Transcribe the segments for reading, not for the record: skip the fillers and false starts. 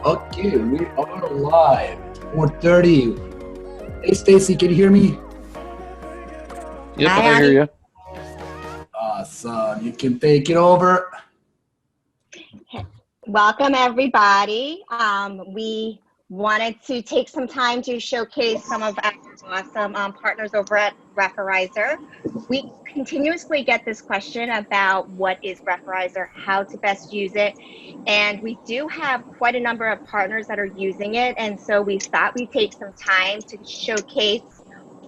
Okay, we are live. 4:30. Hey, Stacy, can you hear me? Yep, Hi, I hear Adi. you. Awesome. You can take it over. Welcome, everybody. We wanted to take some time to showcase some of our awesome partners over at Referrizer. We continuously get this question about what is Referrizer, how to best use it. And we do have quite a number of partners that are using it. And so we thought we'd take some time to showcase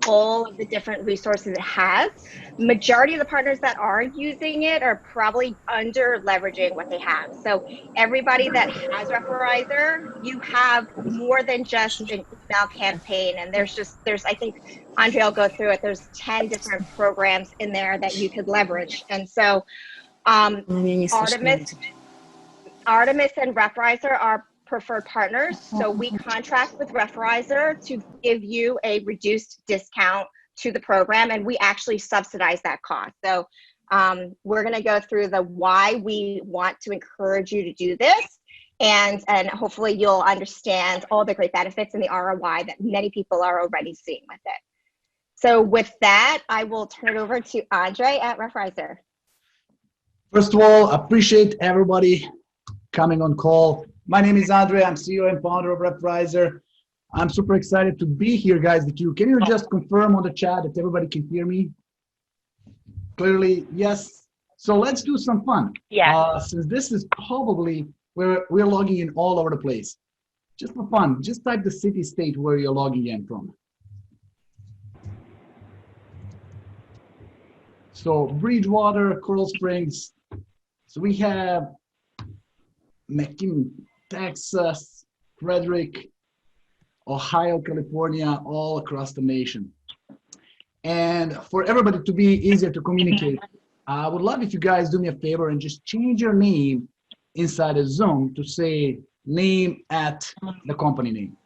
all of the different resources it has. Majority of the partners that are using it are probably under leveraging what they have. So everybody that has Referrizer, you have more than just an email campaign. And there's I think Andre will go through it. There's 10 different programs in there that you could leverage. And so Artemis Artemis and Referrizer are preferred partners. So we contract with Referrizer to give you a reduced discount to the program, and we actually subsidize that cost. So we're going to go through the why we want to encourage you to do this, and hopefully you'll understand all the great benefits and the ROI that many people are already seeing with it. So with that, I will turn it over to Andre at Referrizer. First of all, appreciate everybody coming on call. My name is Andre. I'm CEO and founder of Referrizer. I'm super excited to be here, guys, with you. Can you just confirm on the chat that everybody can hear me? Clearly, yes. So let's do some fun. Yeah. Since this is probably where we're logging in all over the place. Just for fun, just type the city state where you're logging in from. So Bridgewater, Coral Springs. So we have McKinney, Texas, Frederick, Ohio, California, all across the nation. And for everybody to be easier to communicate, I would love if you guys do me a favor and just change your name inside of Zoom to say name at the company name.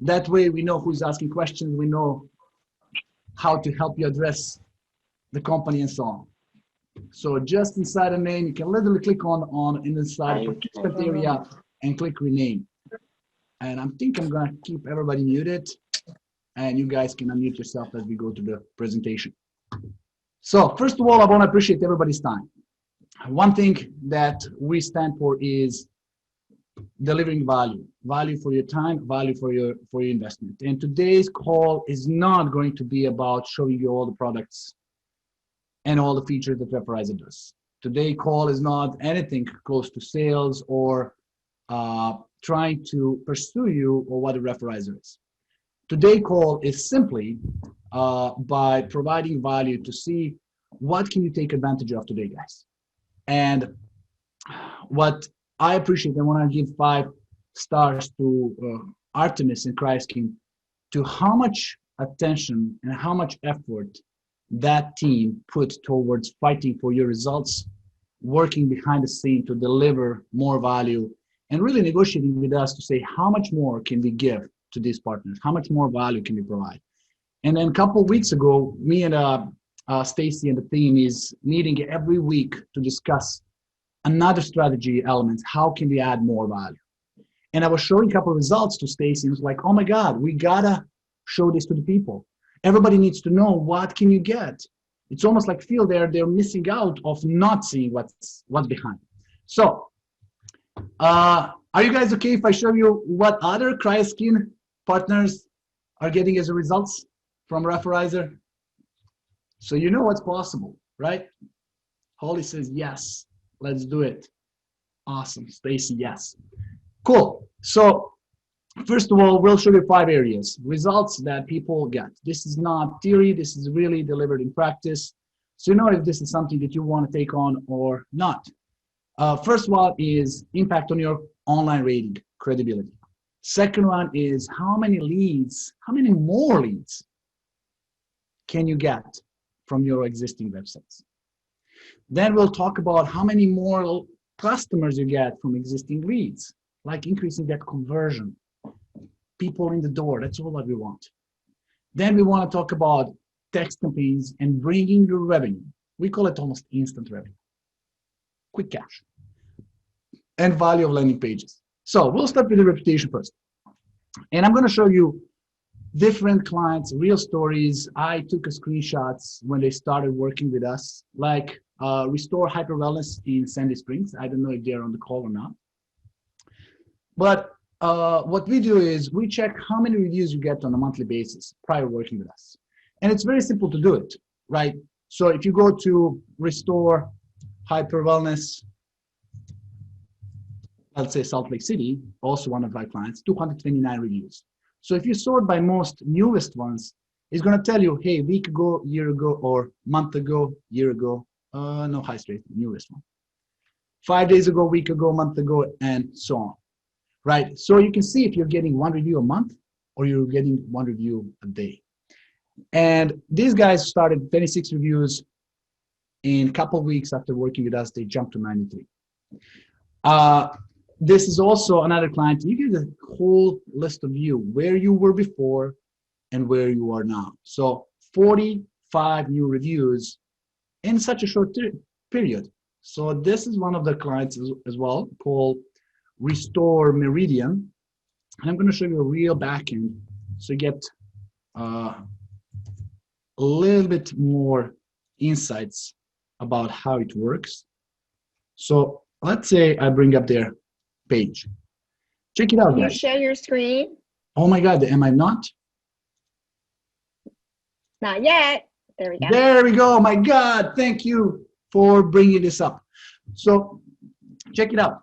That way we know who's asking questions, we know how to help you address the company and so on. So just inside a name, you can literally click on inside the participant area and click rename. And I think I'm gonna keep everybody muted and you guys can unmute yourself as we go to the presentation. So first of all, I wanna appreciate everybody's time. One thing that we stand for is delivering value for your time, value for your investment. And today's call is not going to be about showing you all the products and all the features that Referrizer does. Today's call is not anything close to sales or trying to pursue you or what a Referrizer is. Today's call is simply by providing value to see what can you take advantage of today, guys. And what I appreciate, I want to give 5 stars to Artemis and CRYOSKIN to how much attention and how much effort that team put towards fighting for your results, working behind the scene to deliver more value, and really negotiating with us to say how much more can we give to these partners, how much more value can we provide. And then a couple of weeks ago, me and Stacy and the team is meeting every week to discuss another strategy elements. How can we add more value? And I was showing a couple of results to Stacy and it was like, oh my God, we gotta show this to the people. Everybody needs to know what can you get. It's almost like feel they're missing out of not seeing what's behind. So are you guys okay if I show you what other CRYOSKIN partners are getting as a results from Referrizer? So you know what's possible, right? Holly says yes, let's do it. Awesome, Stacy, yes. Cool. So first of all, we'll show you 5 areas, results that people get. This is not theory, this is really delivered in practice. So you know if this is something that you want to take on or not. First one is impact on your online rating, credibility. Second one is how many more leads can you get from your existing websites. Then we'll talk about how many more customers you get from existing leads, like increasing that conversion. People in the door, that's all that we want. Then we want to talk about text campaigns and bringing your revenue. We call it almost instant revenue. Quick cash. And value of landing pages. So we'll start with the reputation first. And I'm going to show you different clients, real stories. I took a screenshots when they started working with us, like Restore Hyper Wellness in Sandy Springs. I don't know if they're on the call or not. But what we do is we check how many reviews you get on a monthly basis prior working with us. And it's very simple to do it, right? So if you go to Restore Hyper Wellness, let's say Salt Lake City, also one of our clients, 229 reviews. So if you sort by most newest ones, it's going to tell you, hey, week ago, year ago, or month ago, year ago, no high straight, newest one. 5 days ago, week ago, month ago, and so on, right? So you can see if you're getting one review a month or you're getting one review a day. And these guys started 26 reviews. In a couple of weeks after working with us, they jumped to 93. This is also another client. You get a whole list of you, where you were before and where you are now. So 45 new reviews in such a short period. So this is one of the clients as well, called Restore Meridian. And I'm going to show you a real backend so you get a little bit more insights about how it works. So let's say I bring up their page. Check it out, Can you guys. share your screen? Oh my God, am I not? Not yet. There we go. There we go. My God, thank you for bringing this up. So check it out.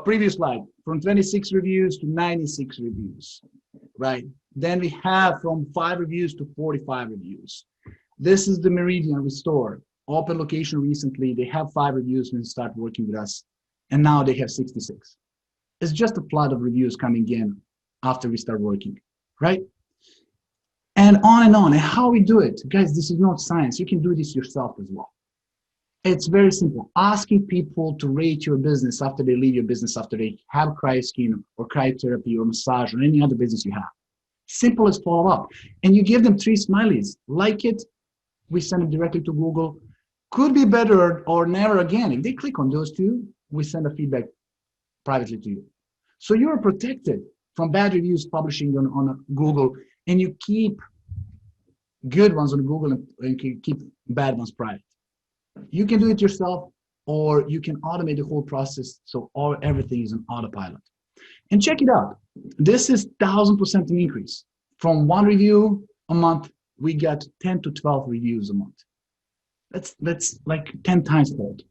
Previous slide, from 26 reviews to 96 reviews, right? Then we have from 5 reviews to 45 reviews. This is the Meridian Restore. Open location recently. They have 5 reviews when they start working with us. And now they have 66. It's just a flood of reviews coming in after we start working, right? And on and on. And how we do it, guys, this is not science. You can do this yourself as well. It's very simple. Asking people to rate your business after they leave your business, after they have CRYOSKIN or cryotherapy or massage or any other business you have. Simple as follow up. And you give them 3 smileys. Like it, we send them directly to Google. Could be better or never again. If they click on those 2, we send a feedback privately to you. So you're protected from bad reviews publishing on Google, and you keep good ones on Google and keep bad ones private. You can do it yourself, or you can automate the whole process so everything is on autopilot. And check it out. This is 1,000% an increase. From 1 review a month, we got 10 to 12 reviews a month. That's like 10 times fold.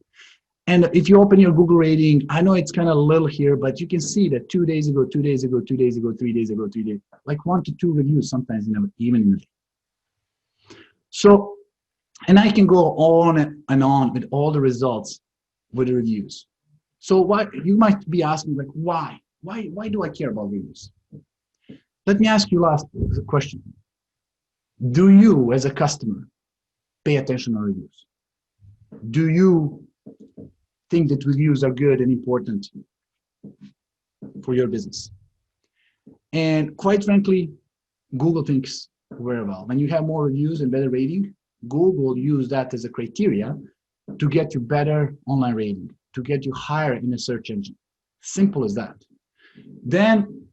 And if you open your Google rating, I know it's kind of little here, but you can see that 2 days ago, 2 days ago, 2 days ago, 3 days ago, 3 days, like 1 to 2 reviews sometimes even in a day. So, and I can go on and on with all the results with the reviews. So why, you might be asking, like, why do I care about reviews? Let me ask you last question. Do you, as a customer, pay attention to reviews? Do you think that reviews are good and important for your business? And quite frankly, Google thinks very well. When you have more reviews and better rating, Google use that as a criteria to get you better online rating, to get you higher in a search engine. Simple as that. Then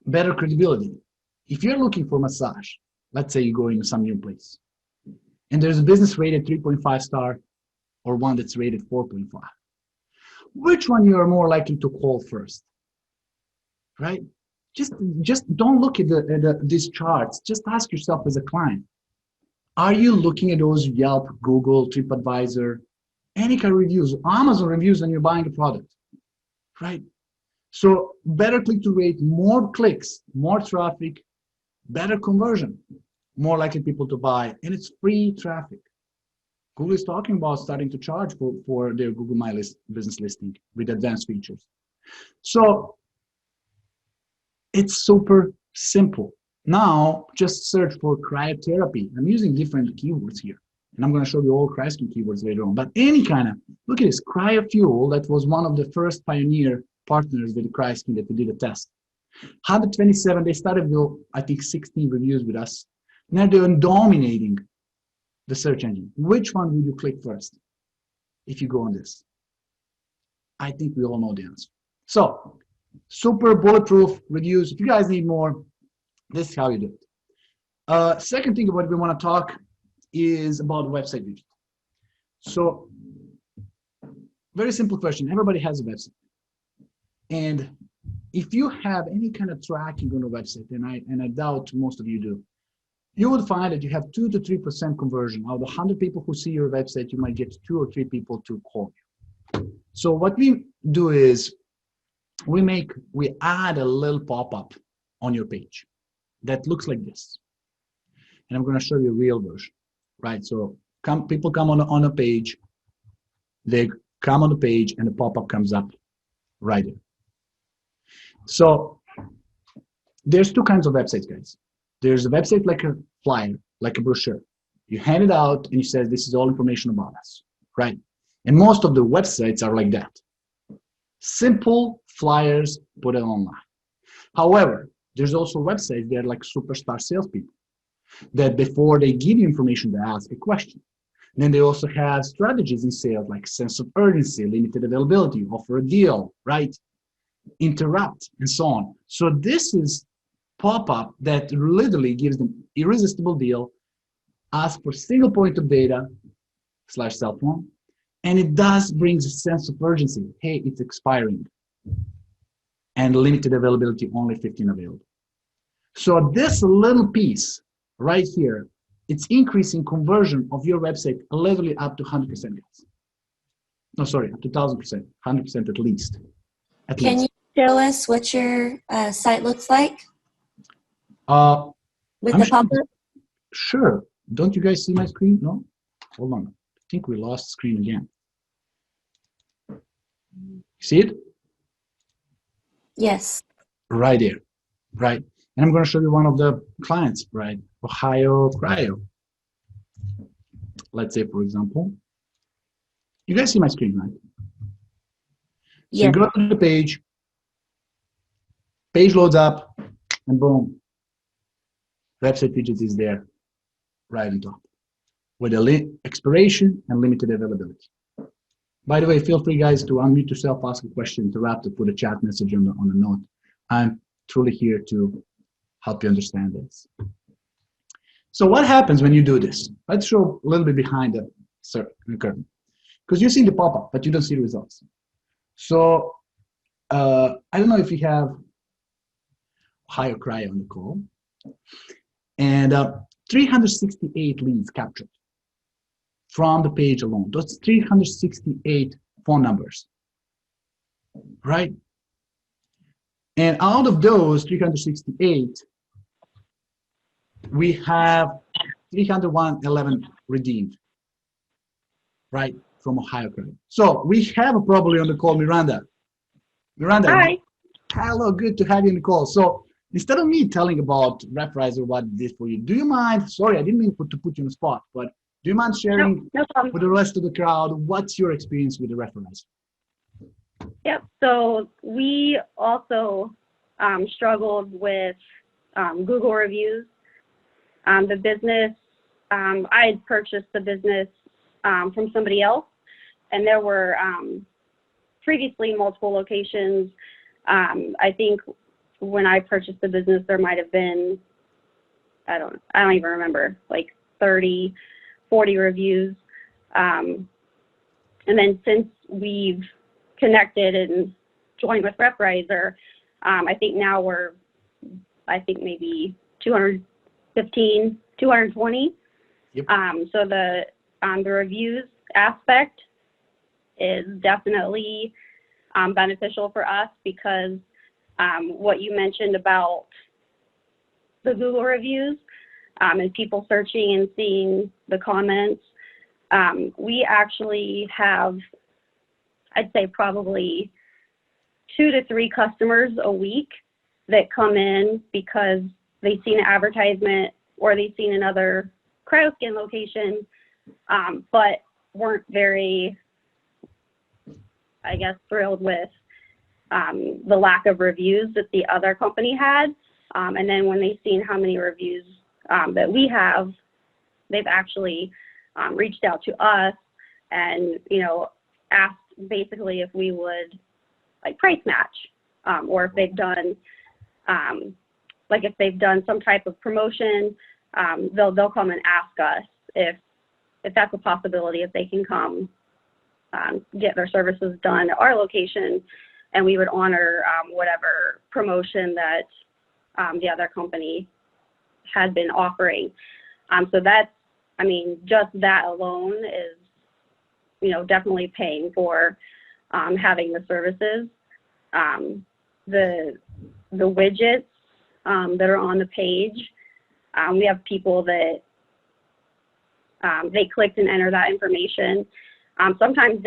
better credibility. If you're looking for massage, let's say you go into some new place, and there's a business rated 3.5 star or one that's rated 4.5. Which one you are more likely to call first, right? Just don't look at these charts. Just ask yourself as a client, are you looking at those Yelp, Google, TripAdvisor, any kind of reviews, Amazon reviews when you're buying a product, right? So better click-to-rate, more clicks, more traffic, better conversion, more likely people to buy, and it's free traffic. Google is talking about starting to charge for their Google My List business listing with advanced features. So it's super simple. Now just search for cryotherapy. I'm using different keywords here, and I'm going to show you all CRYOSKIN keywords later on. But any kind of, look at this, CryoFuel, that was one of the first pioneer partners with CRYOSKIN that we did a test. 127, they started with, I think, 16 reviews with us. Now they're dominating the search engine. Which one will you click first if you go on this? I think we all know the answer. So super bulletproof reviews. If you guys need more, this is how you do it. Second thing what we want to talk is about website widget. So very simple question. Everybody has a website. And if you have any kind of tracking on a website, and I doubt most of you do, you would find that you have 2 to 3% conversion. Out of 100 people who see your website, you might get 2 or 3 people to call you. So what we do is we add a little pop-up on your page that looks like this. And I'm going to show you a real version, right? So people come on a page, they come on the page, and the pop-up comes up right there. So there's 2 kinds of websites, guys. There's a website like a flyer, like a brochure. You hand it out and you say, this is all information about us, right? And most of the websites are like that. Simple flyers, put it online. However, there's also websites that are like superstar salespeople, that before they give you information, they ask a question. And then they also have strategies in sales, like sense of urgency, limited availability, offer a deal, right? Interrupt, and so on. So this is pop-up that literally gives them irresistible deal, ask for single point of data / cell phone, and it does brings a sense of urgency. Hey, it's expiring, and limited availability, only 15 available. So this little piece right here, it's increasing conversion of your website literally up to 100%, guys. No, sorry, up to 1,000%, 100% at least. Can you show us what your site looks like with the pop-up? Sure. Don't you guys see my screen? No? Hold on. I think we lost screen again. See it? Yes. Right there. Right. And I'm going to show you one of the clients, right? Ohio Cryo. Let's say, for example, you guys see my screen, right? So you go to the page loads up, and boom, website widget is there right on top with a expiration and limited availability. By the way, feel free, guys, to unmute yourself, ask a question, interrupt, or put a chat message on the note. I'm truly here to help you understand this. So what happens when you do this? Let's show a little bit behind the curtain. Because you see the pop-up, but you don't see the results. So I don't know if you have Ohio Cryo on the call. And 368 leads captured from the page alone. That's 368 phone numbers, right? And out of those 368, we have 311 redeemed, right, from Ohio Credit. So we have probably on the call Miranda. Miranda, Hi. Hello, good to have you on the call. So instead of me telling about Referrizer, what it did for you, do you mind, sorry, I didn't mean to put you on the spot, but do you mind sharing No problem. with the rest of the crowd, what's your experience with the Referrizer? Yep. So we also struggled with Google reviews. The business, I had purchased the business from somebody else, and there were previously multiple locations. I think when I purchased the business, there might have been, I don't even remember, like 30, 40 reviews. And then since we've connected and joined with Referrizer, I think now we're, maybe 215, 220. Yep. So the reviews aspect is definitely beneficial for us because what you mentioned about the Google reviews and people searching and seeing the comments, we actually have, I'd say probably 2 to 3 customers a week that come in because they've seen an advertisement or they've seen another CRYOSKIN location, but weren't very, I guess, thrilled with the lack of reviews that the other company had. And then when they've seen how many reviews that we have, they've actually reached out to us and, asked basically if we would like price match. or if they've done, like if they've done some type of promotion, they'll come and ask us if that's a possibility, if they can come get their services done at our location, and we would honor whatever promotion that the other company had been offering. So that's, I mean, just that alone is, you know, definitely paying for having the services. The widgets that are on the page, we have people that they clicked and enter that information. Sometimes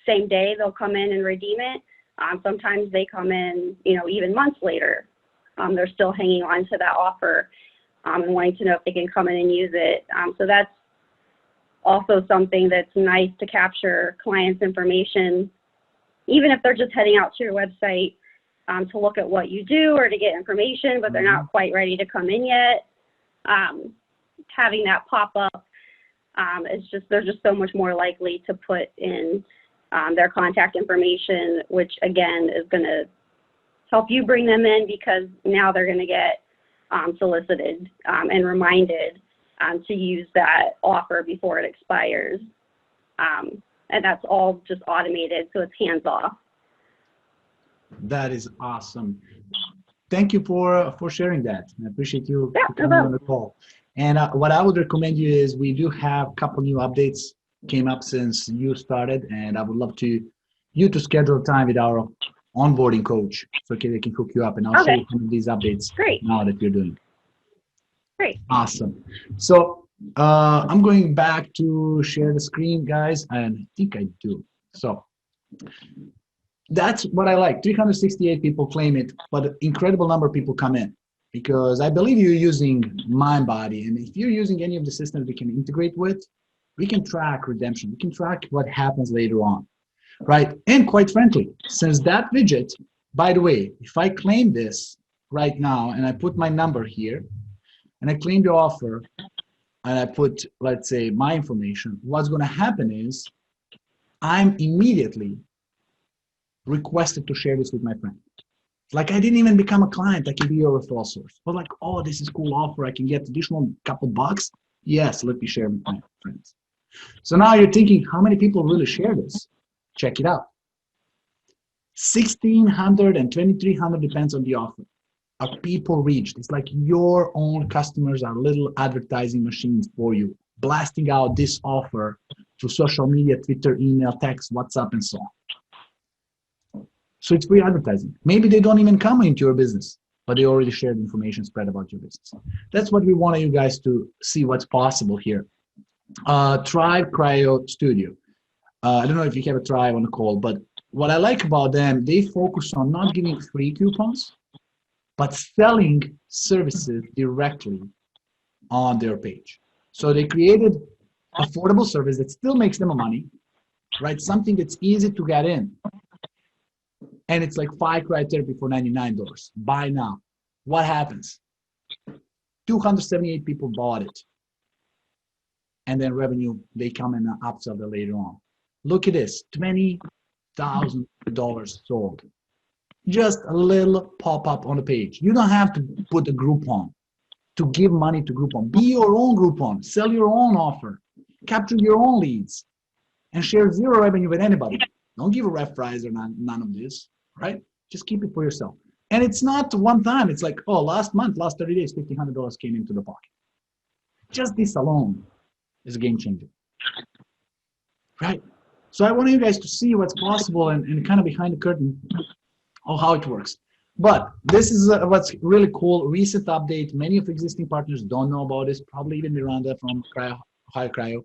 same day they'll come in and redeem it. Sometimes they come in, you know, even months later. They're still hanging on to that offer and wanting to know if they can come in and use it. So that's also something that's nice to capture clients' information, even if they're just heading out to your website to look at what you do or to get information, but they're not quite ready to come in yet. Having that pop up they're just so much more likely to put in their contact information, which again is going to help you bring them in, because now they're going to get solicited and reminded to use that offer before it expires. And that's all just automated, so it's hands off. That is awesome. Thank you for sharing that. I appreciate you coming on the call. And what I would recommend you is, we do have a couple new updates came up since you started, and I would love you to schedule time with our onboarding coach so they can hook you up, and I'll show you some of these updates now that you're doing. Great. Awesome. So I'm going back to share the screen, guys, and I think I do. So that's what I like. 368 people claim it, but an incredible number of people come in, because I believe you're using MindBody, and if you're using any of the systems we can integrate with, we can track redemption. We can track what happens later on, right? And quite frankly, since that widget, by the way, if I claim this right now and I put my number here and I claim the offer and I put, let's say, my information, what's going to happen is I'm immediately requested to share this with my friend. Like, I didn't even become a client. I can be your referral source. But like, oh, this is a cool offer. I can get additional couple bucks. Yes, let me share with my friends. So now you're thinking, how many people really share this? Check it out. 1,600 and 2,300, depends on the offer, are people reached. It's like your own customers are little advertising machines for you, blasting out this offer through social media, Twitter, email, text, WhatsApp, and so on. So it's free advertising. Maybe they don't even come into your business, but they already shared information spread about your business. That's what we want you guys to see what's possible here. Tribe Cryo Studio. I don't know if you have a Tribe on the call, but what I like about them, they focus on not giving free coupons, but selling services directly on their page. So they created affordable service that still makes them money, right? Something that's easy to get in. And it's like 5 cryotherapy for $99. Buy now. What happens? 278 people bought it. And then revenue, they come and upsell it later on. Look at this, $20,000 sold. Just a little pop-up on the page. You don't have to put a Groupon to give money to Groupon. Be your own Groupon. Sell your own offer. Capture your own leads. And share zero revenue with anybody. Don't give a Referrizer none of this, right? Just keep it for yourself. And it's not one time. It's like, oh, last 30 days, $1,500 came into the pocket. Just this alone is a game changer, right? So I want you guys to see what's possible and kind of behind the curtain of how it works. But this is what's really cool. Recent update. Many of the existing partners don't know about this. Probably even Miranda from Ohio Cryo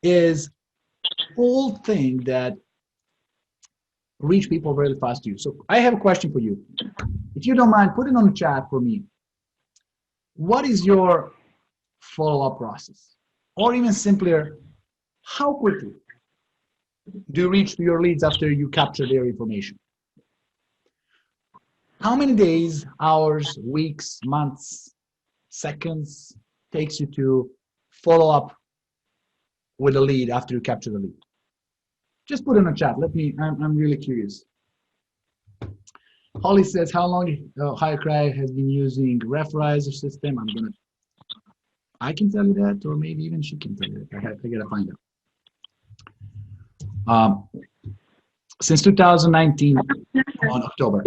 is whole thing that reach people really fast to you. So I have a question for you. If you don't mind, put it on the chat for me. What is your follow-up process? Or even simpler, how quickly do you reach to your leads after you capture their information? How many days, hours, weeks, months, seconds takes you to follow up with a lead after you capture the lead? Just put in a chat. I'm really curious. Holly says, how long HireCry has been using Referrizer system? I can tell you that, or maybe even she can tell you that. I gotta find out. Since 2019 on October.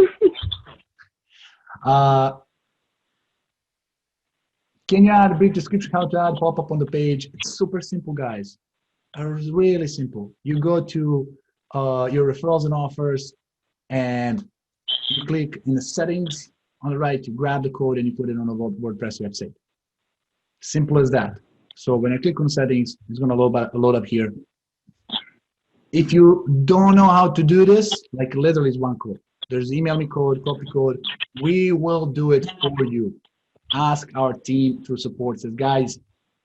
Can you add a brief description how to add pop-up on the page? It's super simple, guys. It's really simple. You go to your referrals and offers, and you click in the settings on the right, you grab the code and you put it on a WordPress website. Simple as that. So when I click on settings, it's going to load up here. If you don't know how to do this, like literally it's one code. There's email me code, copy code. We will do it for you. Ask our team through support. Says, guys,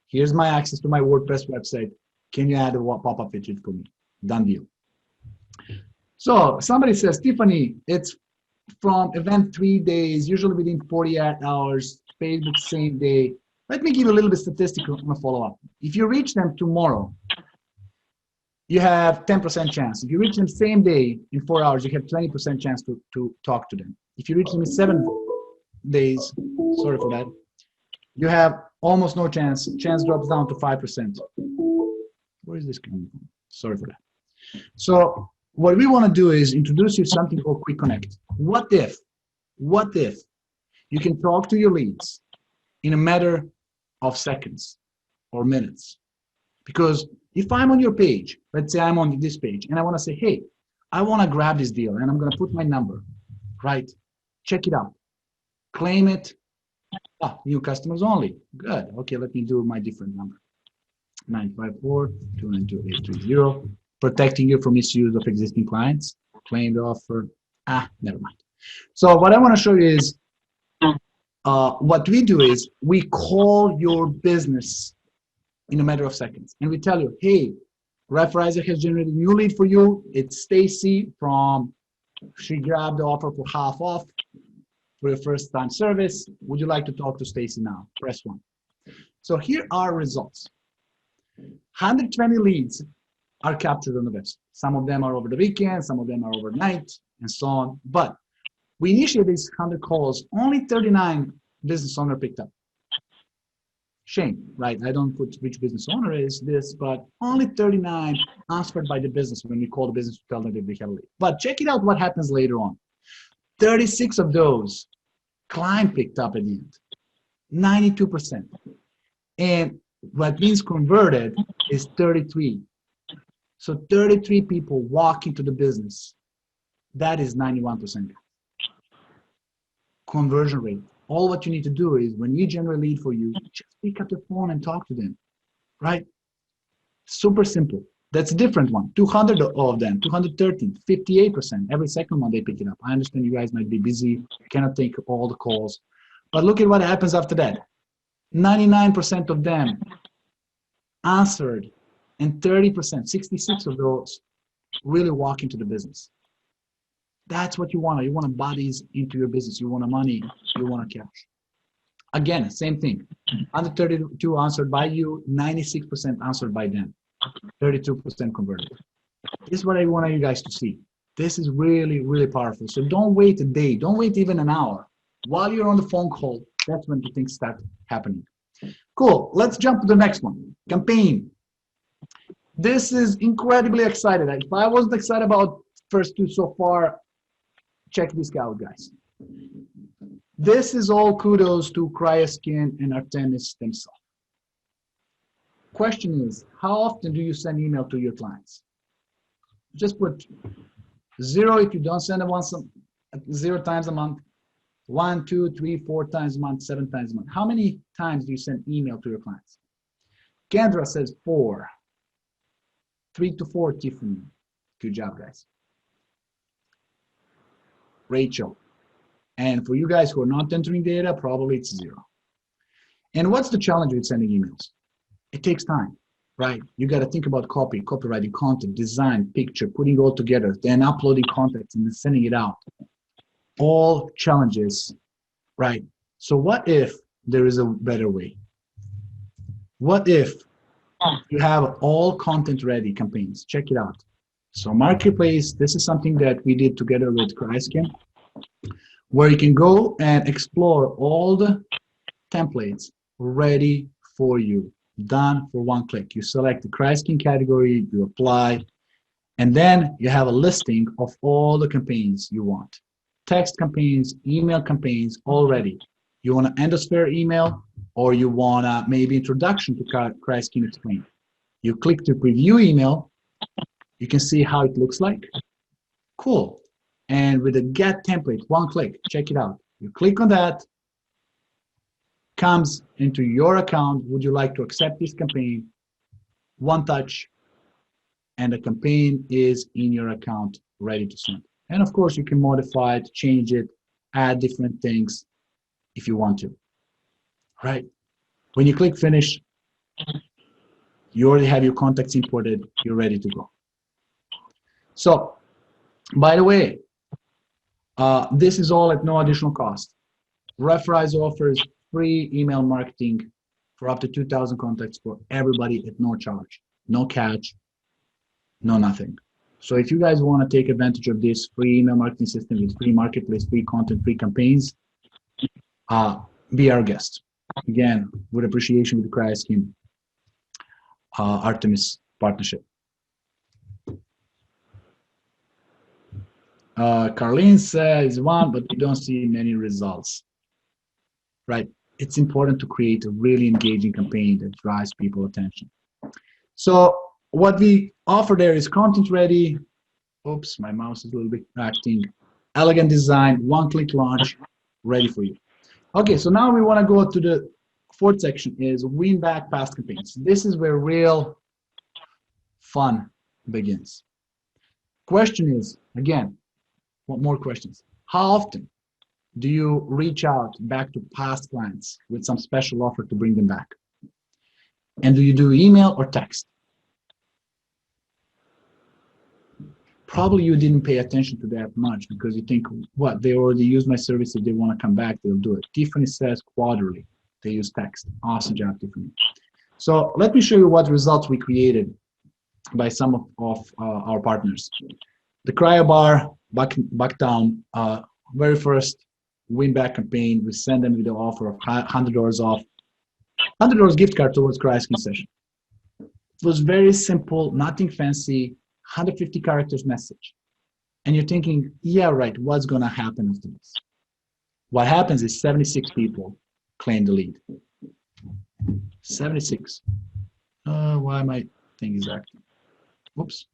here's my access to my WordPress website. Can you add a pop-up widget for me? Done deal. So somebody says, Tiffany, it's from event 3 days, usually within 48 hours, Facebook same day. Let me give you a little bit statistical on a follow-up. If you reach them tomorrow, you have 10% chance. If you reach them same day in 4 hours, you have 20% chance to talk to them. If you reach them in 7 days, sorry for that, you have almost no chance. Chance drops down to 5%. Where is this coming from? Sorry for that. So what we want to do is introduce you to something called Quick Connect. What if you can talk to your leads in a matter of seconds or minutes? Because if I'm on your page, let's say I'm on this page, and I want to say, hey, I want to grab this deal, and I'm going to put my number, right? Check it out. Claim it. Ah, new customers only. Good. Okay, let me do my different number. 954-292-830. Protecting you from misuse of existing clients. Claimed offer. Ah, never mind. So what I want to show you is what we do is we call your business in a matter of seconds. And we tell you, hey, Referrizer has generated a new lead for you. It's Stacy she grabbed the offer for half off for your first time service. Would you like to talk to Stacy now? Press 1. So here are results. 120 leads are captured on the website. Some of them are over the weekend, some of them are overnight, and so on. But we initiated these 100 calls, only 39 business owner picked up. Shame, right? I don't put which business owner is this, but only 39 answered by the business when we call the business to tell them that they have a lead. But check it out what happens later on. 36 of those client picked up at the end, 92%. And what means converted is 33. So 33 people walk into the business. That is 91% conversion rate. All what you need to do is when we generate a lead for you, just pick up the phone and talk to them, right? Super simple. That's a different one. 200 of them, 213, 58%. Every second one they pick it up. I understand you guys might be busy, cannot take all the calls, but look at what happens after that. 99% of them answered, and 30%, 66 of those really walk into the business. That's what you want. You want bodies into your business. You want money. You want cash. Again, same thing. 132 answered by you, 96% answered by them, 32% converted. This is what I want you guys to see. This is really, really powerful. So don't wait a day. Don't wait even an hour. While you're on the phone call, that's when the things start happening. Cool. Let's jump to the next one. Campaign. This is incredibly exciting. If I wasn't excited about first two so far, check this out, guys. This is all kudos to CRYOSKIN and Artemis themselves. Question is, how often do you send email to your clients? Just put 0 if you don't send it 0 times a month, 1, 2, 3, 4 times a month, 7 times a month. How many times do you send email to your clients? Kendra says 4. 3 to 4, Tiffany. Good job, guys. Rachel. And for you guys who are not entering data, probably it's 0. And what's the challenge with sending emails? It takes time, right? You got to think about copy, copywriting, content, design, picture, putting it all together, then uploading content and then sending it out. All challenges, right? So what if there is a better way? What if you have all content ready campaigns? Check it out. So Marketplace, this is something that we did together with CRYOSKIN. where you can go and explore all the templates ready for you, done for one click. You select the CRYOSKIN category, you apply, and then you have a listing of all the campaigns you want. Text campaigns, email campaigns, all ready. You want an endosphere email, or you want a maybe introduction to CRYOSKIN Explained. You click to preview email, you can see how it looks like. Cool. And with the get template, one click, check it out. You click on that, comes into your account. Would you like to accept this campaign? One touch, and the campaign is in your account, ready to send. And of course, you can modify it, change it, add different things if you want to, right? When you click finish, you already have your contacts imported, you're ready to go. So, by the way, this is all at no additional cost. Referrizer offers free email marketing for up to 2,000 contacts for everybody at no charge, no catch, no nothing. So if you guys want to take advantage of this free email marketing system with free marketplace, free content, free campaigns, be our guest. Again, with appreciation with the CRYOSKIN Artemis partnership. Carlene says one, but we don't see many results. Right? It's important to create a really engaging campaign that drives people attention. So what we offer there is content ready. Oops, my mouse is a little bit acting. Elegant design, one-click launch, ready for you. Okay, so now we want to go to the fourth section, is win back past campaigns. This is where real fun begins. Question is, again, what more questions? How often do you reach out back to past clients with some special offer to bring them back? And do you do email or text? Probably you didn't pay attention to that much because you think, what, they already use my service. If they want to come back, they'll do it. Tiffany says quarterly. They use text. Awesome job, Tiffany. So let me show you what results we created by some of our partners. The Cryo Bar, Bucktown, very first win back campaign, we send them with the offer of $100 off, $100 gift card towards CRYOSKIN session. It was very simple, nothing fancy, 150 characters message. And you're thinking, yeah, right, what's gonna happen after this? What happens is 76 people claim the lead. 76. Why my thing is acting? Whoops.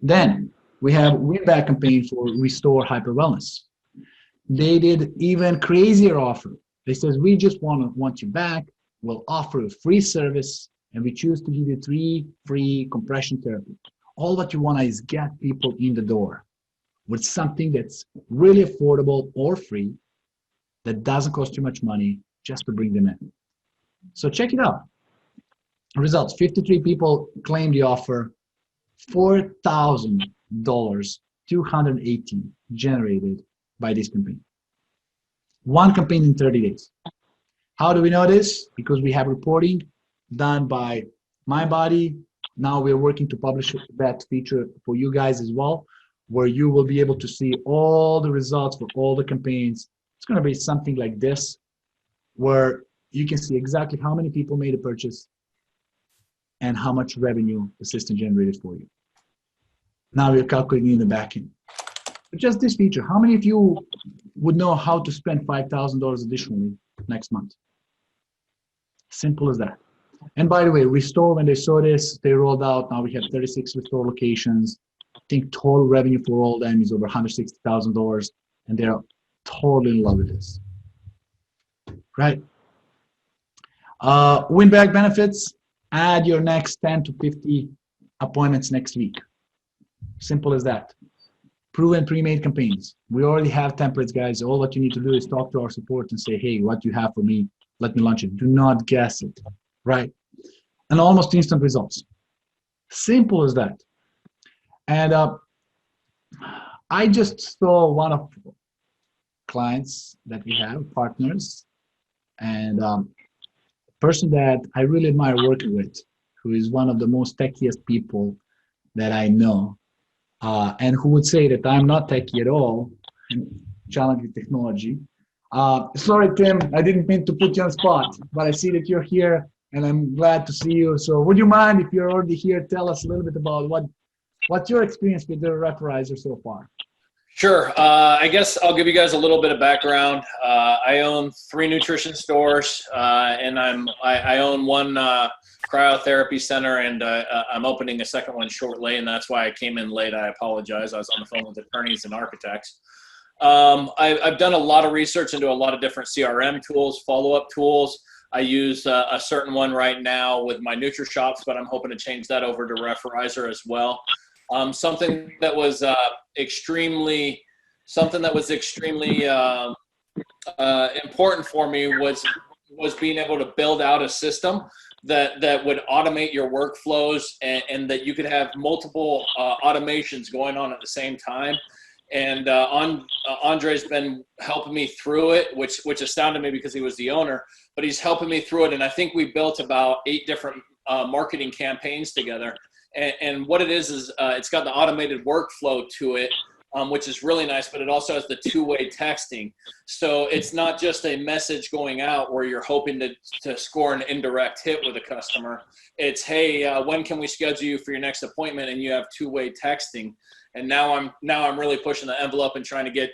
Then we have win back campaign for Restore Hyper Wellness. They did even crazier offer. They says, we just want you back. We'll offer a free service, and we choose to give you 3 free compression therapy. All what you want is get people in the door with something that's really affordable or free, that doesn't cost you much money, just to bring them in. So check it out. Results: 53 people claimed the offer, $4,000, 218 generated by this campaign. One campaign in 30 days. How do we know this? Because we have reporting done by MyBody. Now we're working to publish that feature for you guys as well, where you will be able to see all the results for all the campaigns. It's going to be something like this, where you can see exactly how many people made a purchase and how much revenue the system generated for you. Now we're calculating in the back end. But just this feature, how many of you would know how to spend $5,000 additionally next month? Simple as that. And by the way, Restore, when they saw this, they rolled out. Now we have 36 Restore locations. I think total revenue for all of them is over $160,000, and they're totally in love with this. Right? Win back benefits. Add your next 10 to 50 appointments next week. Simple as that. Proven pre-made campaigns. We already have templates, guys. All what you need to do is talk to our support and say, hey, what do you have for me? Let me launch it. Do not guess it, right? And almost instant results. Simple as that. And I just saw one of clients that we have, partners, and person that I really admire working with, who is one of the most techiest people that I know, and who would say that I'm not techie at all. And challenge with technology. Sorry, Tim, I didn't mean to put you on spot, but I see that you're here and I'm glad to see you. So would you mind, if you're already here, tell us a little bit about what's your experience with the Referrizer so far? Sure. I guess I'll give you guys a little bit of background. I own 3 nutrition stores, and I own one cryotherapy center, and I'm opening a second one shortly, and that's why I came in late. I apologize. I was on the phone with attorneys and architects. I've done a lot of research into a lot of different CRM tools, follow-up tools. I use a certain one right now with my NutriShops, but I'm hoping to change that over to Referrizer as well. Something that was extremely important for me was being able to build out a system that would automate your workflows, and that you could have multiple automations going on at the same time. And Andre's been helping me through it, which astounded me because he was the owner, but he's helping me through it. And I think we built about 8 different marketing campaigns together. And what it is it's got the automated workflow to it, which is really nice, but it also has the 2-way texting. So it's not just a message going out where you're hoping to score an indirect hit with a customer. It's, hey, when can we schedule you for your next appointment? And you have 2-way texting. And now I'm really pushing the envelope and trying to get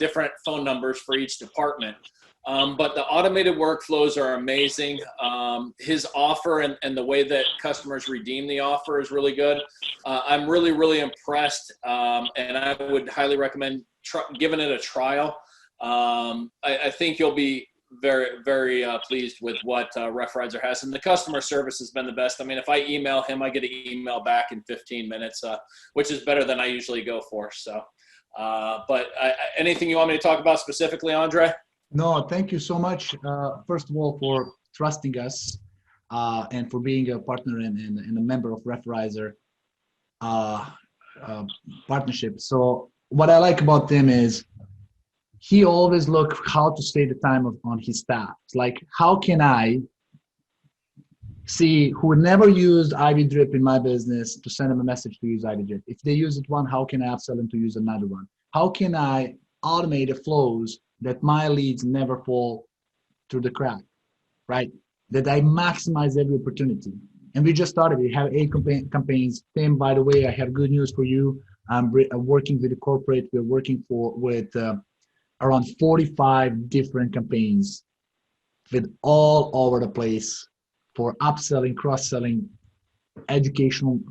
different phone numbers for each department. But the automated workflows are amazing. His offer and the way that customers redeem the offer is really good. I'm really, really impressed, and I would highly recommend giving it a trial. I think you'll be very, very pleased with what Referrizer has, and the customer service has been the best. I mean, if I email him, I get an email back in 15 minutes, which is better than I usually go for. So, but anything you want me to talk about specifically, Andre? No, thank you so much. First of all, for trusting us and for being a partner and a member of Referrizer partnership. So what I like about them is he always look how to save the time on his staff. It's like, how can I see who never used IV drip in my business to send them a message to use IV drip? If they use it one, how can I upsell them to use another one? How can I automate the flows that my leads never fall through the crack, right? That I maximize every opportunity. And we just started. We have 8 campaigns. Tim, by the way, I have good news for you. I'm working with the corporate. We're working with around 45 different campaigns with all over the place for upselling, cross-selling, educational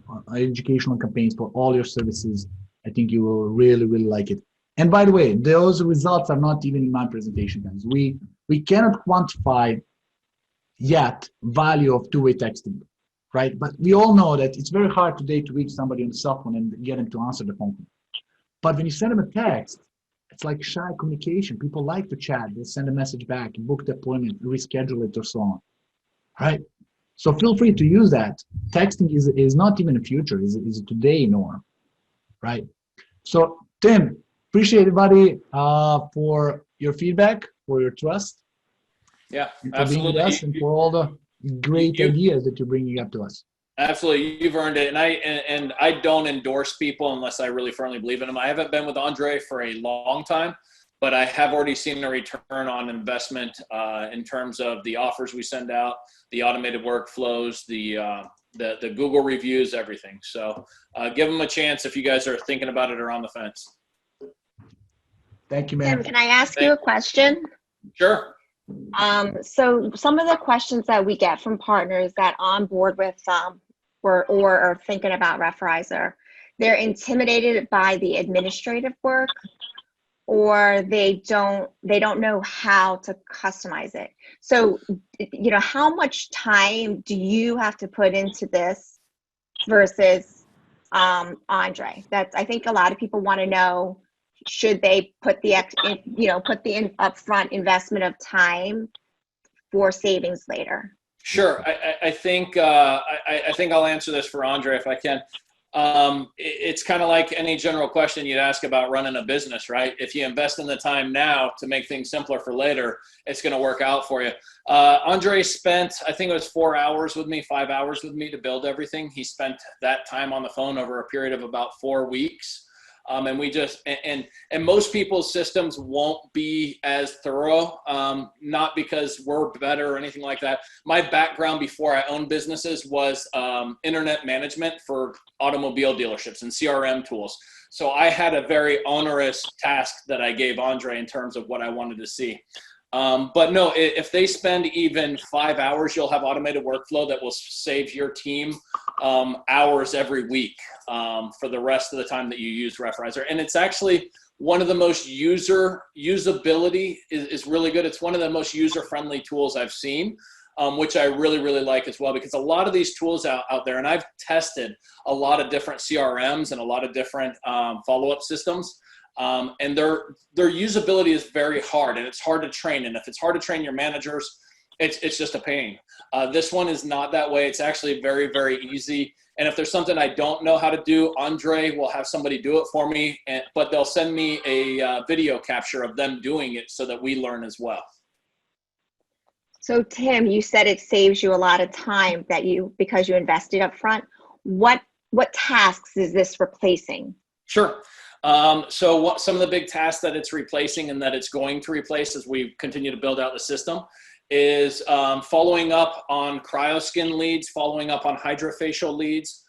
campaigns for all your services. I think you will really, really like it. And by the way, those results are not even in my presentation, guys. We cannot quantify yet value of 2-way texting, right? But we all know that it's very hard today to reach somebody on the cell phone and get them to answer the phone call. But when you send them a text, it's like shy communication. People like to chat. They send a message back, book the appointment, reschedule it, or so on, right? So feel free to use that. Texting is not even a future, is a today norm, right? So Tim, appreciate it, buddy, for your feedback, for your trust. Yeah, and for absolutely. being with us and for all the great ideas that you're bringing up to us. Absolutely, you've earned it, and I don't endorse people unless I really firmly believe in them. I haven't been with Andre for a long time, but I have already seen a return on investment in terms of the offers we send out, the automated workflows, the Google reviews, everything. So give them a chance if you guys are thinking about it or on the fence. Thank you, man. Tim, can I ask you a question? Sure. So some of the questions that we get from partners that on board with or are thinking about Referrizer, they're intimidated by the administrative work, or they don't know how to customize it. So, you know, how much time do you have to put into this versus Andre? I think a lot of people want to know, should they put the upfront investment of time for savings later? Sure. I think I'll answer this for Andre if I can. It's kind of like any general question you'd ask about running a business, right? If you invest in the time now to make things simpler for later, it's going to work out for you. Andre spent, I think it was 5 hours with me to build everything. He spent that time on the phone over a period of about 4 weeks. And we just, and most people's systems won't be as thorough, not because we're better or anything like that. My background before I owned businesses was internet management for automobile dealerships and CRM tools. So I had a very onerous task that I gave Andre in terms of what I wanted to see. But no, if they spend even 5 hours, you'll have automated workflow that will save your team hours every week for the rest of the time that you use Referrizer. And it's actually one of the most usability is really good. It's one of the most user-friendly tools I've seen, which I really, really like as well, because a lot of these tools out there, and I've tested a lot of different CRMs and a lot of different follow-up systems. And their usability is very hard, and it's hard to train. And if it's hard to train your managers, it's just a pain. This one is not that way. It's actually very, very easy. And if there's something I don't know how to do, Andre will have somebody do it for me, but they'll send me a video capture of them doing it so that we learn as well. So Tim, you said it saves you a lot of time because you invested up front. What tasks is this replacing? Sure. So some of the big tasks that it's replacing and that it's going to replace as we continue to build out the system is following up on CRYOSKIN leads, following up on hydrofacial leads,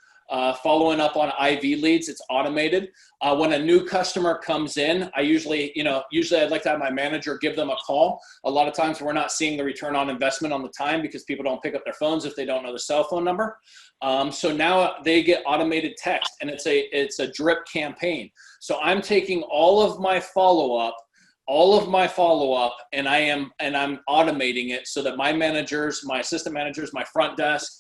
following up on IV leads. It's automated. When a new customer comes in, I usually I'd like to have my manager give them a call. A lot of times we're not seeing the return on investment on the time because people don't pick up their phones if they don't know the cell phone number. So now they get automated text, and it's a drip campaign. So I'm taking all of my follow-up, and I'm automating it so that my managers, my assistant managers, my front desk,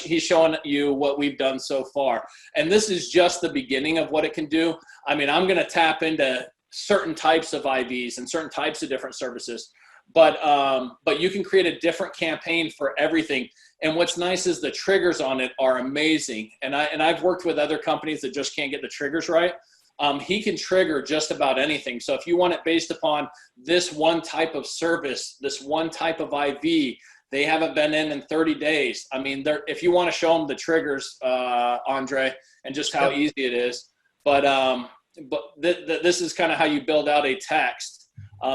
he's showing you what we've done so far. And this is just the beginning of what it can do. I mean, I'm going to tap into certain types of IVs and certain types of different services, but you can create a different campaign for everything. And what's nice is the triggers on it are amazing. And I've worked with other companies that just can't get the triggers right. He can trigger just about anything. So if you want it based upon this one type of service, this one type of IV, they haven't been in 30 days. I mean, if you want to show them the triggers, Andre, and just how easy it is. But this is kind of how you build out a text.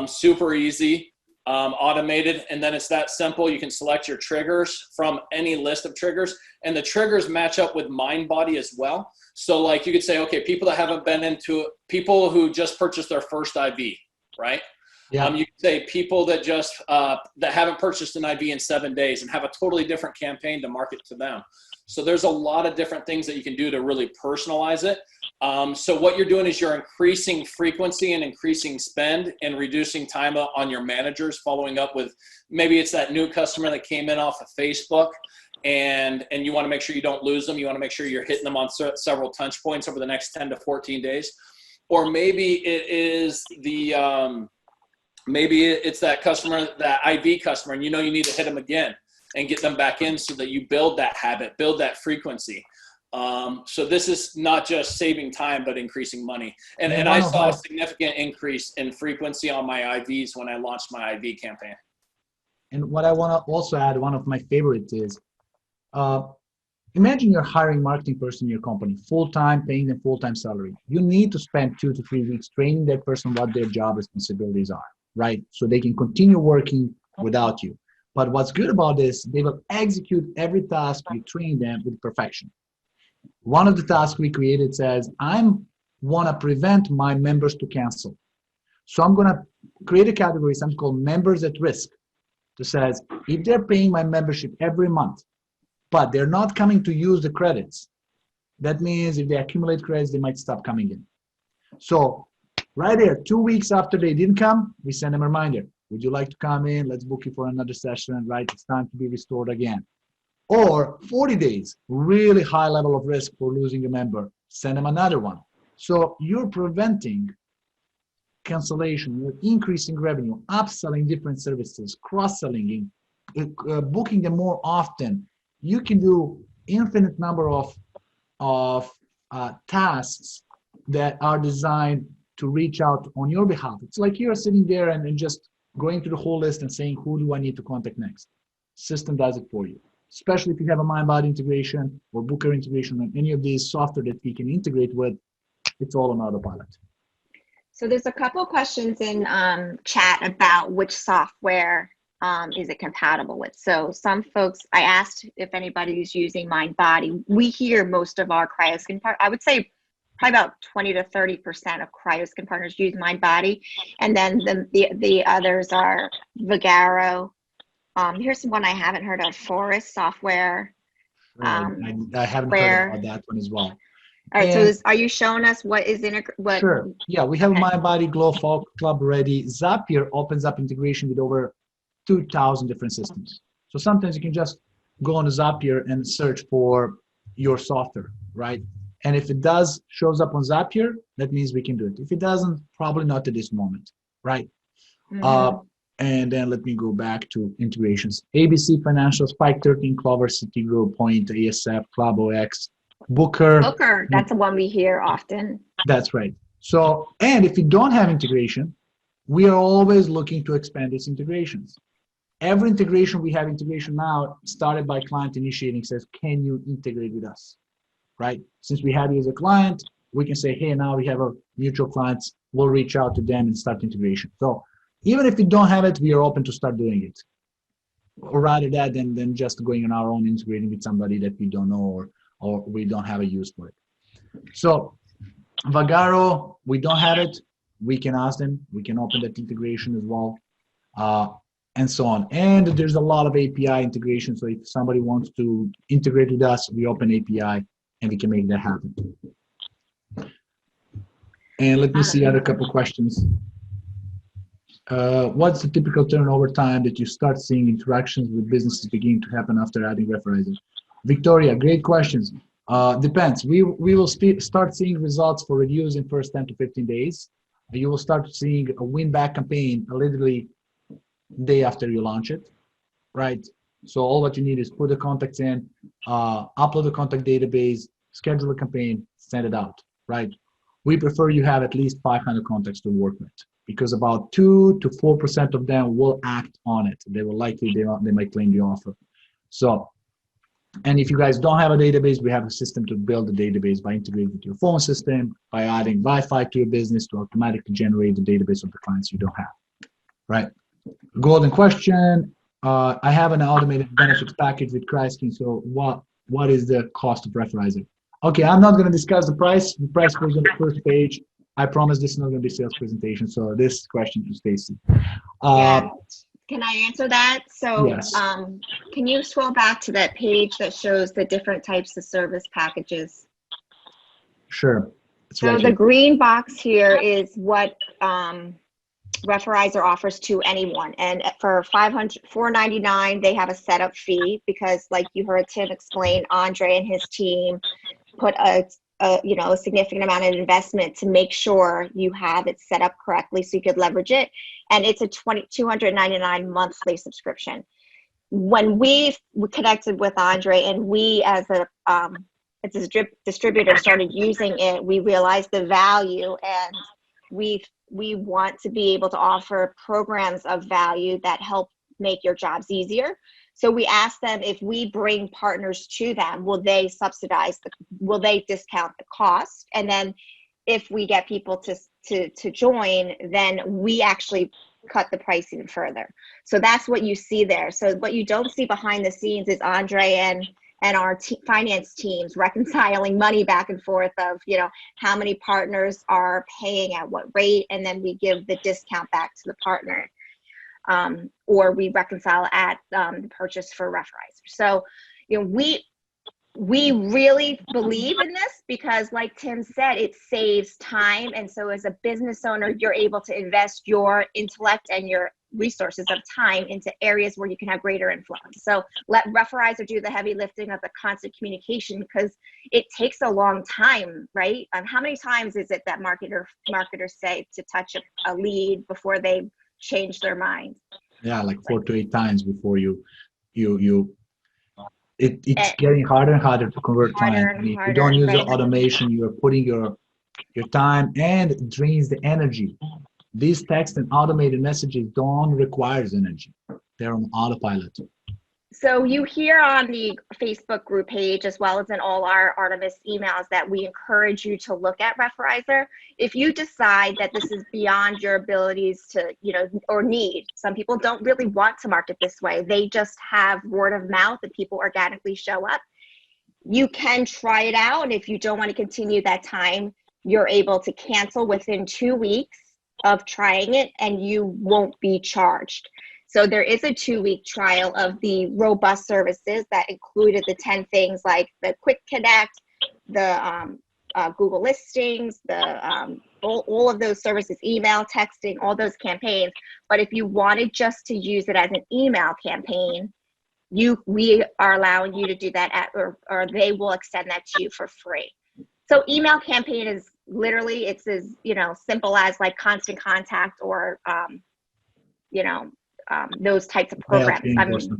Super easy, automated, and then it's that simple. You can select your triggers from any list of triggers, and the triggers match up with MindBody as well. So like you could say, okay, people that haven't been into it, people who just purchased their first IV, right? Yeah. You could say people that just that haven't purchased an IV in 7 days and have a totally different campaign to market to them. So there's a lot of different things that you can do to really personalize it. So what you're doing is you're increasing frequency and increasing spend and reducing time on your managers following up with, maybe it's that new customer that came in off of Facebook, and you want to make sure you don't lose them. You want to make sure you're hitting them on several touch points over the next 10 to 14 days. Or maybe it is maybe it's that customer, that IV customer, and you need to hit them again and get them back in so that you build that habit, build that frequency. So this is not just saving time, but increasing money. And I saw a significant increase in frequency on my IVs when I launched my IV campaign. And what I want to also add, one of my favorites is, imagine you're hiring a marketing person in your company, full-time, paying them full-time salary. You need to spend 2 to 3 weeks training that person what their job responsibilities are, right? So they can continue working without you. But what's good about this, they will execute every task you train them with perfection. One of the tasks we created says, I want to prevent my members to cancel. So I'm going to create a category, something called members at risk, that says, if they're paying my membership every month, but they're not coming to use the credits, that means if they accumulate credits, they might stop coming in. So right there, 2 weeks after they didn't come, we send them a reminder. Would you like to come in? Let's book you for another session, right? It's time to be restored again. Or 40 days, really high level of risk for losing a member, send them another one. So you're preventing cancellation, you're increasing revenue, upselling different services, cross-selling, booking them more often. You can do infinite number of tasks that are designed to reach out on your behalf. It's like you're sitting there and just going through the whole list and saying, who do I need to contact next? System does it for you. Especially if you have a MindBody integration or Booker integration or any of these software that we can integrate with, it's all on autopilot. So there's a couple of questions in chat about which software is it compatible with. So some folks, I asked if anybody is using MindBody. We hear most of our CRYOSKIN partners, I would say probably about 20 to 30% of CRYOSKIN partners use MindBody. And then the others are Vigaro. Here's one I haven't heard of, Forest Software. I haven't heard about that one as well. All right, so are you showing us what is what? Sure. Yeah, we have MindBody, Glow, Fog Club ready. Zapier opens up integration with over 2,000 different systems. So sometimes you can just go on Zapier and search for your software, right? And if it shows up on Zapier, that means we can do it. If it doesn't, probably not at this moment, right? And then let me go back to integrations. ABC Financial, Spike 13, Clover, Citigroup, Point, ASF, ClubOX, Booker. That's the one we hear often. That's right. So, and if you don't have integration, we are always looking to expand these integrations. Every integration we have integration now started by client initiating says, can you integrate with us, right? Since we have you as a client, we can say, hey, now we have a mutual clients, we'll reach out to them and start integration. So even if we don't have it, we are open to start doing it. Or rather that than just going on our own, integrating with somebody that we don't know or we don't have a use for it. So Vigaro, we don't have it. We can ask them. We can open that integration as well, and so on. And there's a lot of API integration. So if somebody wants to integrate with us, we open API and we can make that happen. And let me see other couple questions. What's the typical turnover time that you start seeing interactions with businesses begin to happen after adding Referrizer? Victoria, great questions. Depends. We will start seeing results for reviews in first 10 to 15 days. You will start seeing a win-back campaign literally day after you launch it, right? So all what you need is put the contacts in, upload the contact database, schedule a campaign, send it out, right? We prefer you have at least 500 contacts to work with because about 2 to 4% of them will act on it. They will likely, they might claim the offer. So, and if you guys don't have a database, we have a system to build a database by integrating with your phone system, by adding Wi-Fi to your business to automatically generate the database of the clients you don't have, right? Golden question. I have an automated benefits package with CRYOSKIN. So what is the cost of Referrizer? Okay, I'm not going to discuss the price. The price goes on the first page. I promise this is not going to be a sales presentation. So this question to Stacy. Yeah. Can I answer that? So yes. Can you scroll back to that page that shows the different types of service packages? Sure. So right the green box here is what Referrizer offers to anyone. And for $4.99, they have a setup fee because like you heard Tim explain, Andre and his team put a significant amount of investment to make sure you have it set up correctly so you could leverage it. And it's a $299 monthly subscription. When we connected with Andre and we as a distributor started using it, we realized the value and we want to be able to offer programs of value that help make your jobs easier. So we asked them if we bring partners to them, will they will they discount the cost? And then if we get people to join, then we actually cut the price even further. So that's what you see there. So what you don't see behind the scenes is Andre and our finance teams reconciling money back and forth of, how many partners are paying at what rate, and then we give the discount back to the partner. Or we reconcile at the purchase for Referrizer. So, we really believe in this because like Tim said, it saves time. And so as a business owner, you're able to invest your intellect and your resources of time into areas where you can have greater influence. So let Referrizer do the heavy lifting of the constant communication because it takes a long time, right? How many times is it that marketers say to touch a lead before they change their mind? Yeah, like 4 to 8 times before it's getting harder and harder to convert time. If you don't use the automation, you are putting your time, and it drains the energy. These text and automated messages don't require energy. They're on autopilot. So you hear on the Facebook group page, as well as in all our Artemis emails, that we encourage you to look at Referrizer. If you decide that this is beyond your abilities to, or need, some people don't really want to market this way. They just have word of mouth that people organically show up. You can try it out. And if you don't want to continue that time, you're able to cancel within 2 weeks of trying it, and you won't be charged. So there is a 2-week trial of the robust services that included the 10 things like the Quick Connect, the Google listings, the all of those services, email, texting, all those campaigns. But if you wanted just to use it as an email campaign, we are allowing you to do that or they will extend that to you for free. So email campaign is literally, it's as simple as like Constant Contact or those types of programs.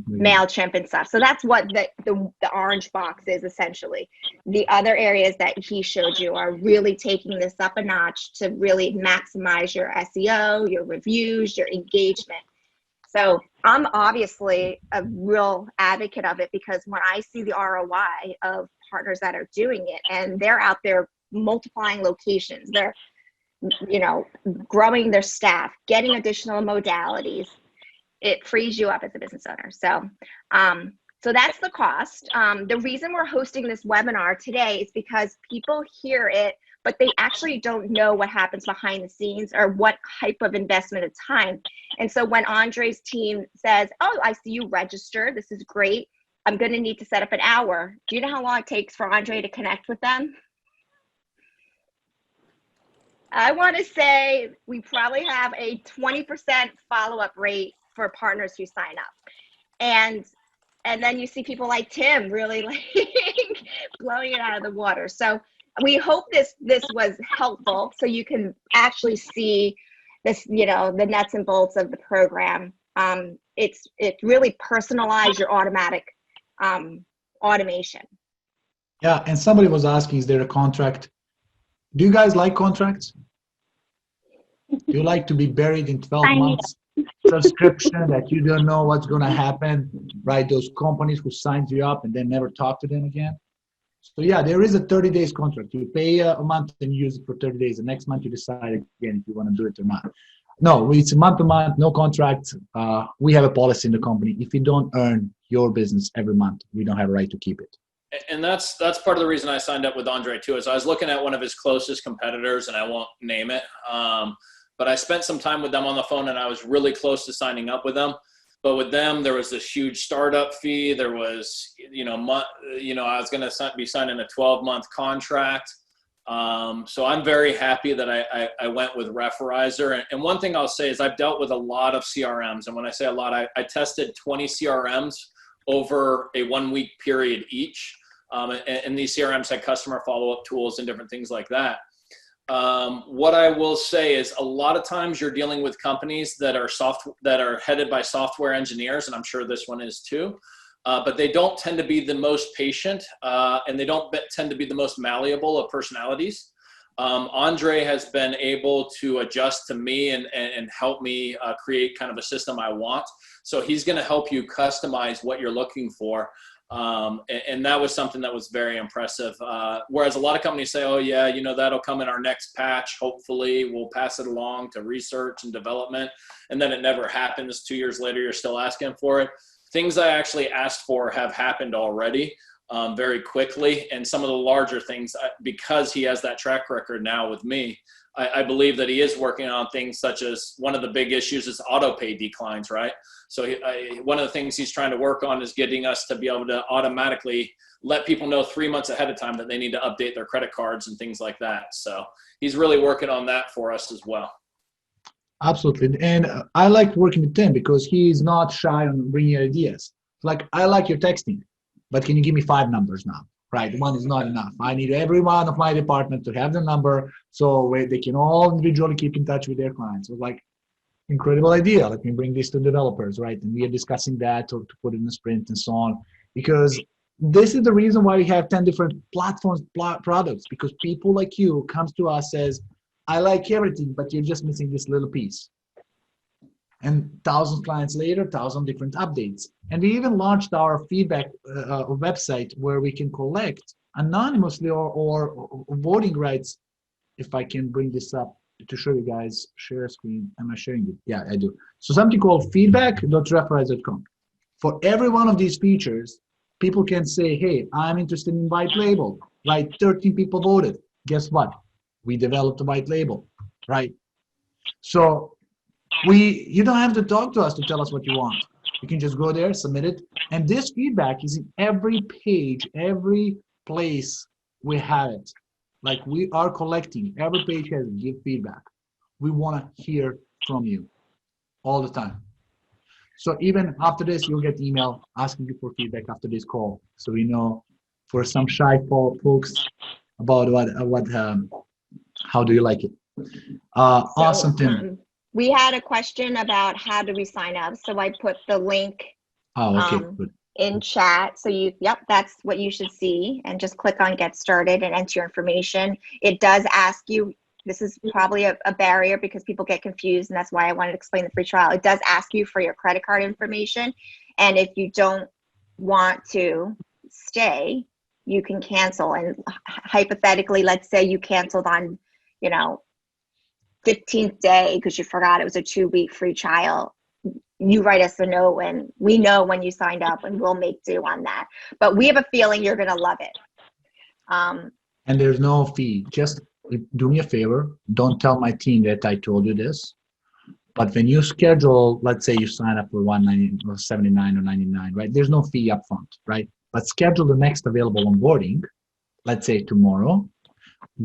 MailChimp and stuff. So that's what the orange box is essentially. The other areas that he showed you are really taking this up a notch to really maximize your SEO, your reviews, your engagement. So I'm obviously a real advocate of it, because when I see the ROI of partners that are doing it, and they're out there multiplying locations, they're growing their staff, getting additional modalities, it frees you up as a business owner. So so that's the cost. The reason we're hosting this webinar today is because people hear it, but they actually don't know what happens behind the scenes or what type of investment of time. And so when Andre's team says, oh, I see you registered, this is great, I'm going to need to set up an hour. Do you know how long it takes for Andre to connect with them? I want to say we probably have a 20% follow-up rate for partners who sign up. And then you see people like Tim really like blowing it out of the water. So we hope this was helpful, so you can actually see this, the nuts and bolts of the program. It really personalized your automatic automation. Yeah, and somebody was asking, is there a contract? Do you guys like contracts? Do you like to be buried in 12 months subscription that you don't know what's going to happen, right? Those companies who signed you up and then never talk to them again. So yeah, there is a 30 days contract. You pay a month and use it for 30 days. The next month you decide again if you want to do it or not. No, it's month to month, no contract. We have a policy in the company. If you don't earn your business every month, we don't have a right to keep it. And that's part of the reason I signed up with Andre too, is I was looking at one of his closest competitors, and I won't name it. But I spent some time with them on the phone, and I was really close to signing up with them. But with them, there was this huge startup fee. There was, I was going to be signing a 12-month contract. So I'm very happy that I went with Referrizer. And one thing I'll say is I've dealt with a lot of CRMs. And when I say a lot, I tested 20 CRMs over a 1-week period each. And these CRMs had customer follow-up tools and different things like that. What I will say is a lot of times you're dealing with companies that are headed by software engineers, and I'm sure this one is too, but they don't tend to be the most patient, and they don't tend to be the most malleable of personalities. Andre has been able to adjust to me and help me create kind of a system I want. So he's going to help you customize what you're looking for. And that was something that was very impressive. Whereas a lot of companies say, oh yeah, that'll come in our next patch. Hopefully we'll pass it along to research and development. And then it never happens. 2 years later, you're still asking for it. Things I actually asked for have happened already, very quickly. And some of the larger things, because he has that track record now with me, I believe that he is working on things such as, one of the big issues is auto pay declines, right? So one of the things he's trying to work on is getting us to be able to automatically let people know 3 months ahead of time that they need to update their credit cards and things like that. So he's really working on that for us as well. Absolutely. And I like working with Tim because he's not shy on bringing ideas. Like, I like your texting, but can you give me 5 numbers now? Right, one is not enough. I need every one of my department to have the number so they can all individually keep in touch with their clients. It was like, incredible idea. Let me bring this to developers, right? And we are discussing that to put it in a sprint and so on. Because this is the reason why we have 10 different platforms, products, because people like you comes to us says, I like everything, but you're just missing this little piece. And 1,000 clients later, 1,000 different updates. And we even launched our feedback website where we can collect anonymously or voting rights. If I can bring this up to show you guys, share screen. Am I sharing it? Yeah, I do. So something called feedback.referrizer.com. For every one of these features, people can say, hey, I'm interested in white label, right? 13 people voted. Guess what? We developed a white label, right? So you don't have to talk to us to tell us what you want. You can just go there, submit it. And this feedback is in every page, every place we have it. Like we are collecting, every page has give feedback. We want to hear from you all the time. So even after this, you'll get email asking you for feedback after this call. So we know for some shy folks about how do you like it? Awesome, Tim. We had a question about how do we sign up. So I put the link Good. in chat. So yep, that's what you should see. And just click on get started and enter your information. It does ask you, this is probably a barrier because people get confused, and that's why I wanted to explain the free trial. It does ask you for your credit card information. And if you don't want to stay, you can cancel. And hypothetically, let's say you canceled on, 15th day because you forgot it was a 2-week free trial. You write us a note and we know when you signed up and we'll make do on that. But we have a feeling you're going to love it. And there's no fee. Just do me a favor. Don't tell my team that I told you this. But when you schedule, let's say you sign up for $190 or $79 or $99, right? There's no fee upfront, right? But schedule the next available onboarding, let's say tomorrow.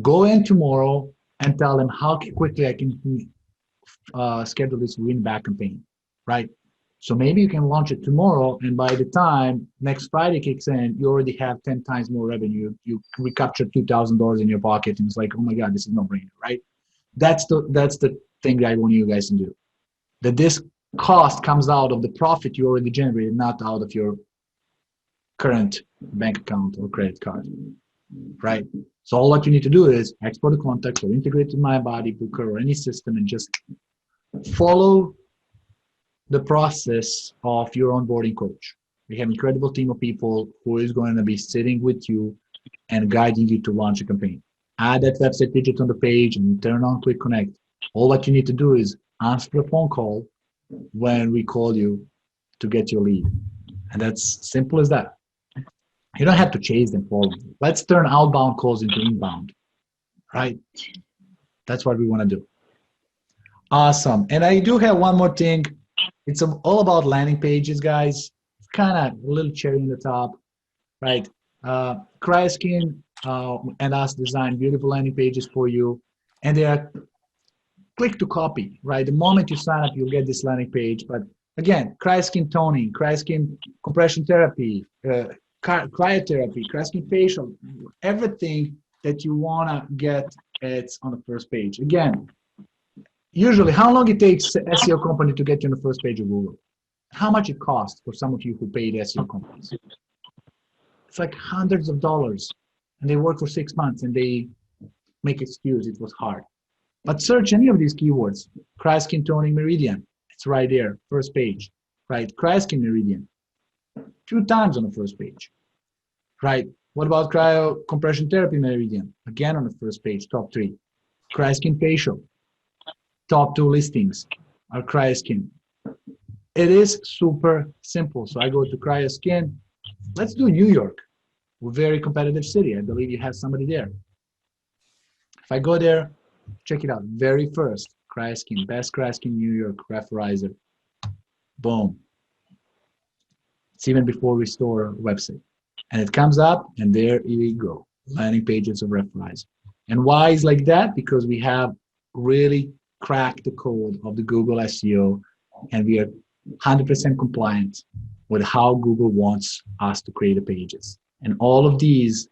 Go in tomorrow and tell them how quickly I can schedule this win back campaign, right? So maybe you can launch it tomorrow, and by the time next Friday kicks in, you already have 10 times more revenue. You recapture $2,000 in your pocket, and it's like, oh my God, this is no brainer, right? That's the thing that I want you guys to do. That this cost comes out of the profit you already generated, not out of your current bank account or credit card, right? So all what you need to do is export the contacts or integrate to MyBody, Booker, or any system, and just follow the process of your onboarding coach. We have an incredible team of people who is going to be sitting with you and guiding you to launch a campaign. Add that website widget on the page and turn on Quick Connect. All that you need to do is answer the phone call when we call you to get your lead. And that's simple as that. You don't have to chase them forward. Let's turn outbound calls into inbound, right? That's what we want to do. Awesome. And I do have one more thing. It's all about landing pages, guys. It's kind of a little cherry on the top, right? CRYOSKIN and us design beautiful landing pages for you. And they are click to copy, right? The moment you sign up, you'll get this landing page. But again, CRYOSKIN toning, CRYOSKIN compression therapy, cryotherapy, CRYOSKIN facial, everything that you want to get, it's on the first page. Again, usually, how long it takes an SEO company to get you on the first page of Google? How much it costs for some of you who paid SEO companies? It's like hundreds of dollars, and they work for 6 months, and they make excuse it was hard. But search any of these keywords. CRYOSKIN toning meridian, it's right there, first page, right? CRYOSKIN meridian, 2 times on the first page, right? What about cryo compression therapy meridian? Again on the first page, top 3. CRYOSKIN facial, top 2 listings are CRYOSKIN. It is super simple. So I go to CRYOSKIN. Let's do New York, a very competitive city. I believe you have somebody there. If I go there, check it out. Very first, CRYOSKIN, best CRYOSKIN New York, Referrizer. Boom. It's even before we store a website. And it comes up, and there we go. Landing pages of Referrizer. And why is like that? Because we have really cracked the code of the Google SEO, and we are 100% compliant with how Google wants us to create the pages. And all of these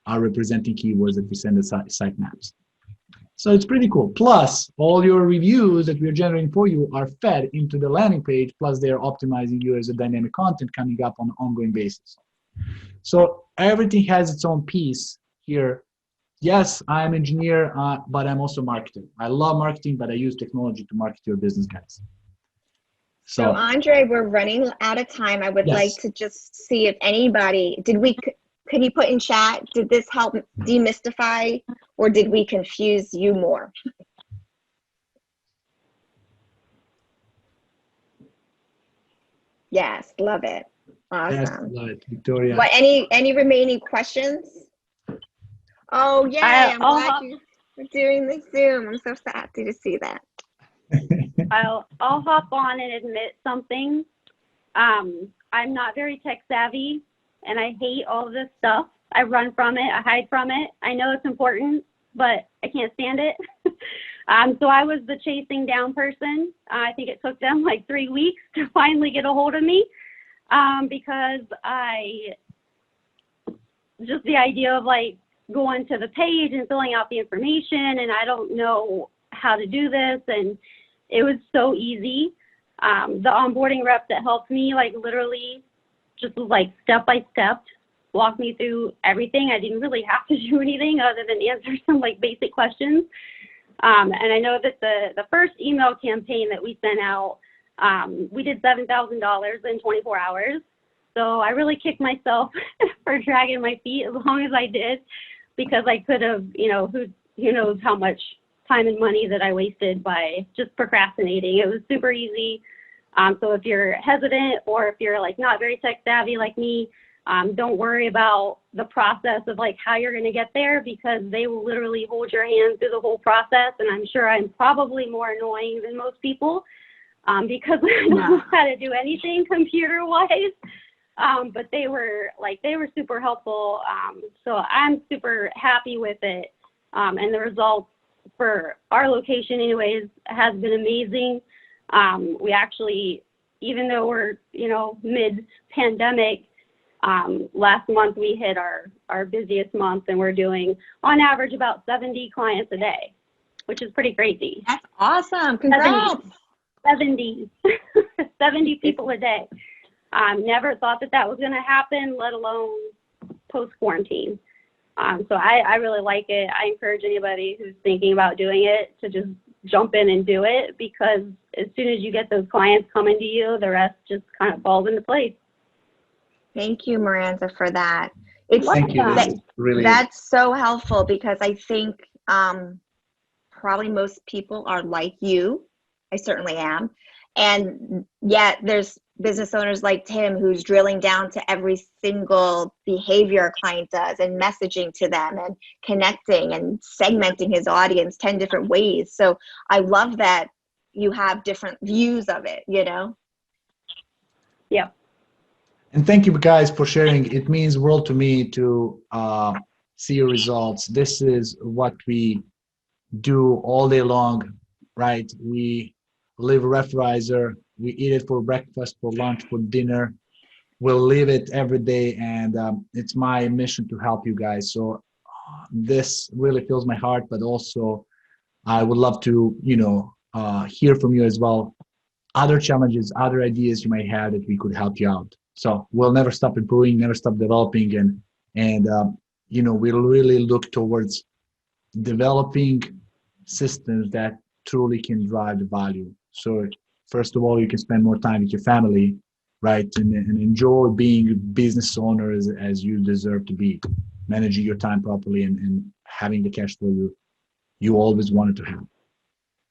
are representing keywords that we send as sitemaps. So it's pretty cool. Plus, all your reviews that we're generating for you are fed into the landing page, plus they're optimizing you as a dynamic content coming up on an ongoing basis. So everything has its own piece here. Yes, I'm an engineer, but I'm also a marketer. I love marketing, but I use technology to market your business, guys. So Andre, we're running out of time. I would like to just see if anybody, could you put in chat, did this help demystify or did we confuse you more? Yes, love it. Awesome. Yes, love it, Victoria. What, any remaining questions? Oh, yay, I'm glad you're doing the Zoom. I'm so happy to see that. I'll hop on and admit something. I'm not very tech savvy, and I hate all of this stuff. I run from it. I hide from it. I know it's important, but I can't stand it. So I was the chasing down person. I think it took them like 3 weeks to finally get a hold of me, because just the idea of like going to the page and filling out the information, and I don't know how to do this, and it was so easy. The onboarding rep that helped me, like literally just like step by step, walked me through everything. I didn't really have to do anything other than answer some like basic questions. And I know that the first email campaign that we sent out, we did $7,000 in 24 hours. So I really kicked myself for dragging my feet as long as I did, because I could have, who knows how much time and money that I wasted by just procrastinating. It was super easy. So if you're hesitant or if you're like not very tech savvy like me, don't worry about the process of like how you're going to get there, because they will literally hold your hand through the whole process. And I'm sure I'm probably more annoying than most people, because I don't know how to do anything computer wise. But they were super helpful. So I'm super happy with it. And the results for our location anyways has been amazing. We actually, even though we're, mid pandemic, last month we hit our busiest month, and we're doing on average about 70 clients a day, which is pretty crazy. That's awesome. Congrats. 70 people a day. Never thought that was going to happen, let alone post quarantine. So I really like it. I encourage anybody who's thinking about doing it to just jump in and do it, because as soon as you get those clients coming to you, the rest just kind of falls into place. Thank you, Miranda, for that. Thank you. That's so helpful, because I think probably most people are like you. I certainly am. And yet there's business owners like Tim who's drilling down to every single behavior a client does and messaging to them and connecting and segmenting his audience 10 different ways. So I love that you have different views of it, Yeah. And thank you guys for sharing. It means world to me to see your results. This is what we do all day long, right? We live Referrizer. We eat it for breakfast, for lunch, for dinner. We'll live it every day, and it's my mission to help you guys. So this really fills my heart, but also I would love to, hear from you as well. Other challenges, other ideas you might have that we could help you out. So we'll never stop improving, never stop developing, and we'll really look towards developing systems that truly can drive the value. So first of all, you can spend more time with your family, right? And enjoy being a business owner as you deserve to be, managing your time properly and having the cash flow you always wanted to have.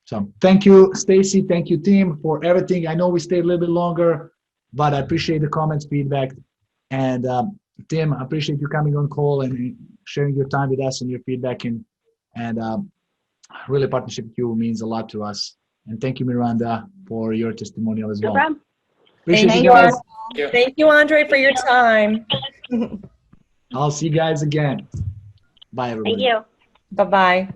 So thank you, Stacy. Thank you, team, for everything. I know we stayed a little bit longer, but I appreciate the comments, feedback. And Tim, I appreciate you coming on call and sharing your time with us and your feedback. And really, partnership with you means a lot to us. And thank you, Miranda, for your testimonial as well. No problem. Appreciate you guys. Thank you, Andre, for your time. I'll see you guys again. Bye, everybody. Thank you. Bye-bye.